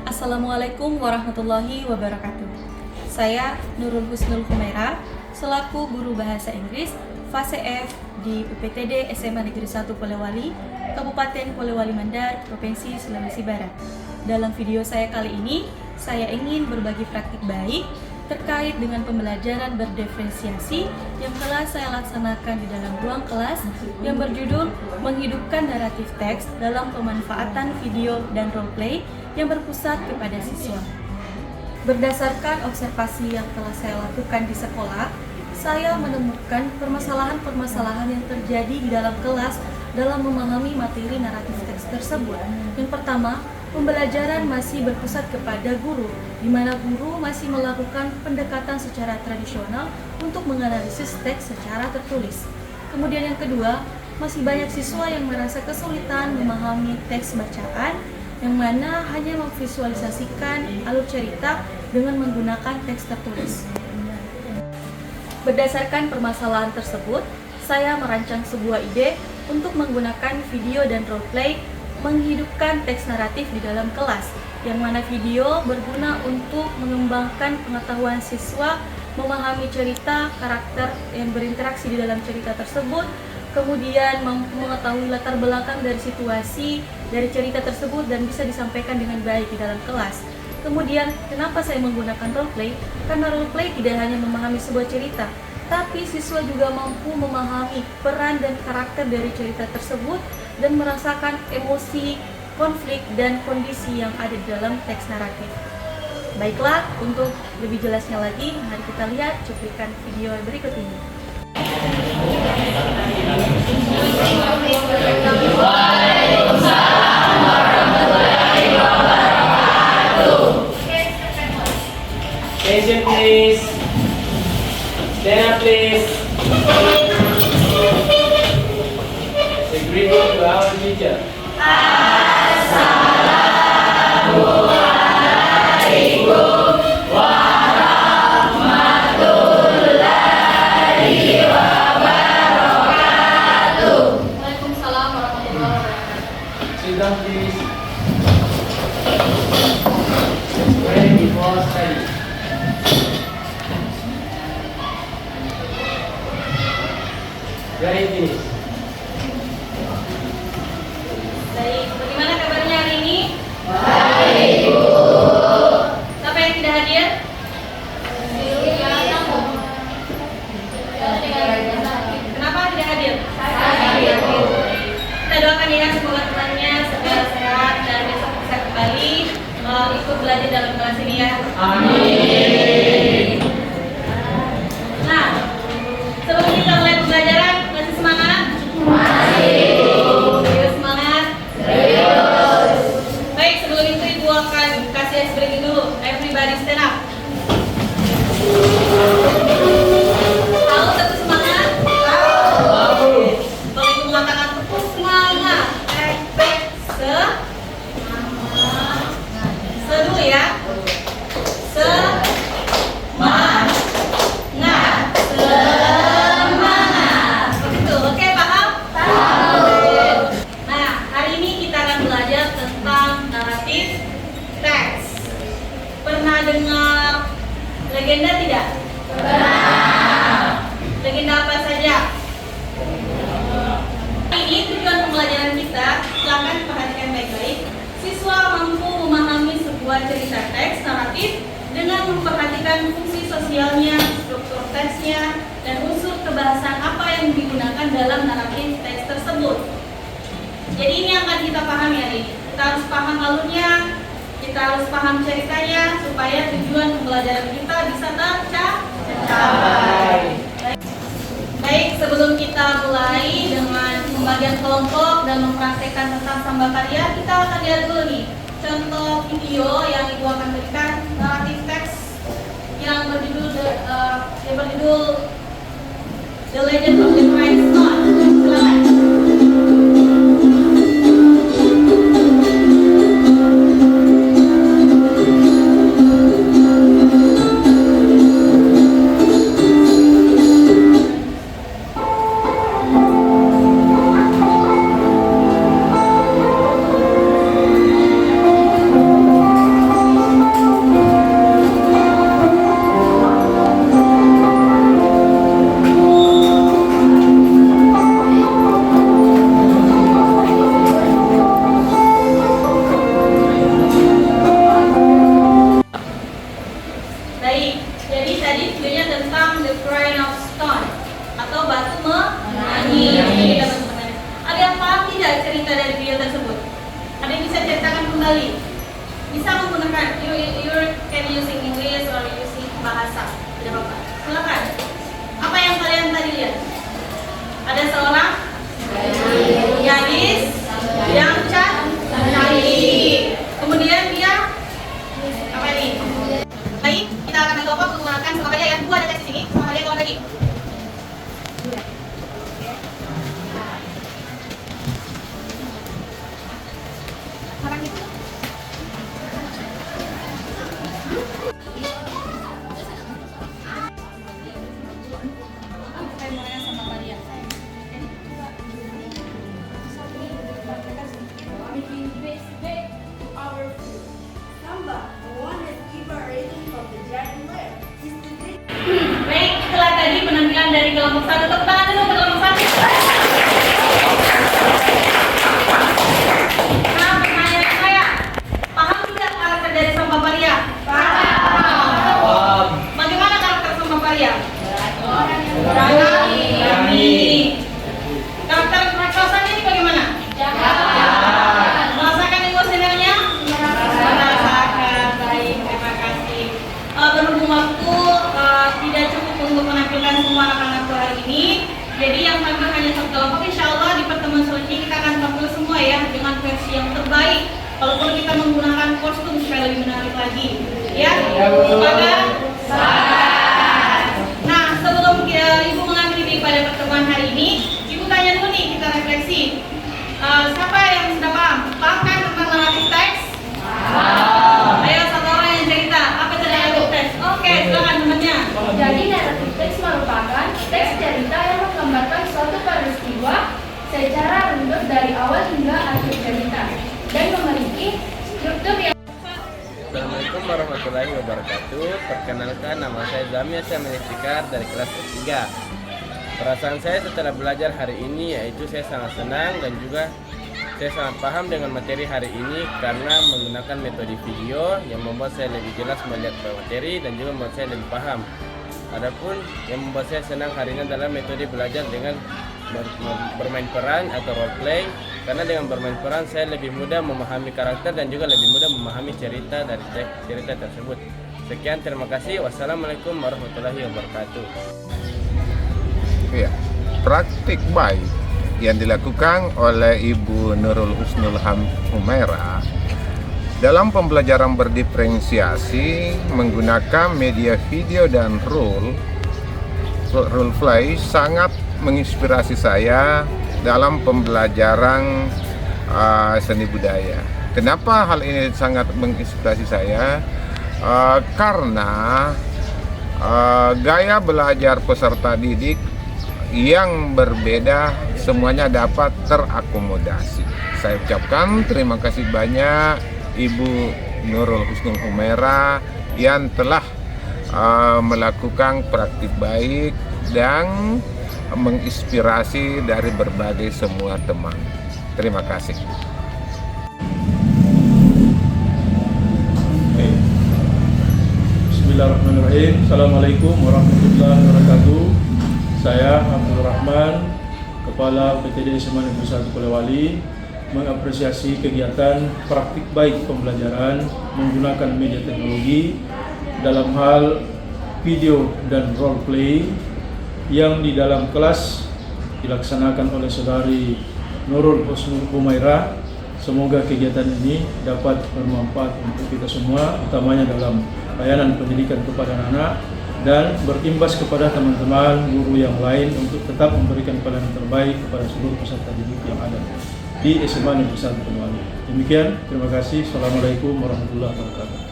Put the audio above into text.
Assalamualaikum warahmatullahi wabarakatuh. Saya Nurul Husnul Humaira, selaku guru bahasa Inggris fase F di UPTD SMA Negeri 1 Polewali, Kabupaten Polewali Mandar, Provinsi Sulawesi Barat. Dalam video saya kali ini, saya ingin berbagi praktik baik terkait dengan pembelajaran berdiferensiasi yang telah saya laksanakan di dalam ruang kelas yang berjudul menghidupkan naratif teks dalam pemanfaatan video dan role play yang berpusat kepada siswa. Berdasarkan observasi yang telah saya lakukan di sekolah, saya menemukan permasalahan-permasalahan yang terjadi di dalam kelas dalam memahami materi naratif teks tersebut. Yang pertama, pembelajaran masih berpusat kepada guru, di mana guru masih melakukan pendekatan secara tradisional untuk menganalisis teks secara tertulis. Kemudian yang kedua, masih banyak siswa yang merasa kesulitan memahami teks bacaan, yang mana hanya memvisualisasikan alur cerita dengan menggunakan teks tertulis. Berdasarkan permasalahan tersebut, saya merancang sebuah ide untuk menggunakan video dan role play menghidupkan teks naratif di dalam kelas, yang mana video berguna untuk mengembangkan pengetahuan siswa memahami cerita, karakter yang berinteraksi di dalam cerita tersebut, kemudian mengetahui latar belakang dari situasi dari cerita tersebut dan bisa disampaikan dengan baik di dalam kelas. Kemudian, kenapa saya menggunakan role play? Karena role play tidak hanya memahami sebuah cerita, tapi siswa juga mampu memahami peran dan karakter dari cerita tersebut dan merasakan emosi, konflik, dan kondisi yang ada di dalam teks naratif. Baiklah, untuk lebih jelasnya lagi, mari kita lihat cuplikan video berikut ini. Attention please. Stand up please. Say greeting to our teacher. Assalamualaikum warahmatullahi wabarakatuh. Waalaikumsalam warahmatullahi wabarakatuh. Sit down please. Pray before study. Very finish. Baik, bagaimana kabarnya hari ini? Baik, Bu. Siapa yang tidak hadir? Kenapa tidak hadir? Kita doakan ya, semoga temannya segera sehat dan besok bisa kembali ikut belajar dalam kelas ini ya. Amin. Nah, sebelum kita mulai pembelajaran, masih semangat? Serius semangat? Baik, sebelum itu Ibu akan kasih ice breaking dulu. Everybody stand up. Tahu satu semangat? Tahu. Kalau Ibu mengatakan tepuk semangat, semangat. Dulu ya. Semangat. Semangat. Begitu. Oke, paham? Paham. Nah, hari ini kita akan belajar tentang naratif teks. Pernah dengar legenda tidak? Pernah. Legenda apa saja? Ini tujuan pembelajaran kita, silakan perhatikan baik-baik. Siswa mampu memahami sebuah cerita teks naratif dengan memperhatikan fungsi sosialnya, struktur teksnya, dan unsur kebahasan apa yang digunakan dalam naratif teks tersebut. Jadi ini yang akan kita pahami hari ini. Kita harus paham alurnya, kita harus paham ceritanya, supaya tujuan pembelajaran kita bisa tercapai. Baik, sebelum kita mulai dengan pembagian kelompok dan mempraktekkan tentang samba karya, kita akan lihat dulu nih contoh video yang Ibu akan berikan naratif teks yang berjudul The Legend of the Christ Stone. Silakan. cerita dari video tersebut? Ada yang bisa ceritakan kembali? Bisa menggunakan you can using English or using bahasa, tidak apa-apa. Silakan. Apa yang kalian tadi lihat? Ada seorang gadis yang cantik. Kemudian dia apa ini? Baik, kita akan coba menggunakan sama kalian yang dua ada di sini, sama kalian kalau lagi. Baik, setelah tadi penampilan dari kelompok 1, tepuk tangan dulu untuk kelompok 1. Nah, pertanyaan saya, paham tidak karakter dari sang Paparia? Paham. Bagaimana karakter sang Paparia? Berani. Karakter keraksasanya ini bagaimana? Merasakan emosionalnya? Merasakan. Baik, terima kasih. Berhubung waktu tidak cukup untuk menampilkan semua anak-anakku hari ini, jadi yang tampil hanya satu kelompok. Insya Allah di pertemuan selanjutnya kita akan tampil semua ya dengan versi yang terbaik. Kalau perlu kita menggunakan kostum supaya lebih menarik lagi. Ya, sepakat? Nah, sebelum Ibu mengakhiri pada pertemuan hari ini, Ibu tanya dulu nih, kita refleksi. Siapa yang sudah paham? Paham kan tentang narrative text? Ayo satu orang yang cerita, apa itu narrative text? Oke, silakan temannya. Jadi narrative text merupakan teks cerita yang menggambarkan suatu peristiwa secara runut dari awal hingga akhir cerita dan memiliki struktur yang Assalamualaikum warahmatullahi wabarakatuh. Perkenalkan, nama saya Zamia Syamil dari kelas 3. Perasaan saya setelah belajar hari ini yaitu saya sangat senang dan juga saya sangat paham dengan materi hari ini karena menggunakan metode video yang membuat saya lebih jelas melihat materi dan juga membuat saya lebih paham. Adapun yang membuat saya senang hari ini adalah metode belajar dengan bermain peran atau role play, karena dengan bermain peran saya lebih mudah memahami karakter dan juga lebih mudah memahami cerita dari cerita tersebut. Sekian, terima kasih. Wassalamualaikum warahmatullahi wabarakatuh. Ya, praktik baik yang dilakukan oleh Ibu Nurul Husnul Humaira dalam pembelajaran berdiferensiasi menggunakan media video dan role play sangat menginspirasi saya dalam pembelajaran seni budaya. Kenapa hal ini sangat menginspirasi saya? Karena gaya belajar peserta didik yang berbeda semuanya dapat terakomodasi. Saya ucapkan terima kasih banyak Ibu Nurul Husnul Humaira yang telah melakukan praktik baik dan menginspirasi dari berbagai semua teman. Terima kasih. Bismillahirrahmanirrahim. Assalamualaikum warahmatullahi wabarakatuh. Saya Abdul Rahman, Kepala PTD SMA Negeri 1 Polewali, mengapresiasi kegiatan praktik baik pembelajaran menggunakan media teknologi dalam hal video dan role play yang di dalam kelas dilaksanakan oleh saudari Nurul Husnul Humaira. Semoga kegiatan ini dapat bermanfaat untuk kita semua, utamanya dalam layanan pendidikan kepada anak dan berimbas kepada teman-teman guru yang lain untuk tetap memberikan pelayanan terbaik kepada seluruh peserta didik yang ada di SMA Negeri 1 Polewali. Demikian, terima kasih. Assalamualaikum warahmatullahi wabarakatuh.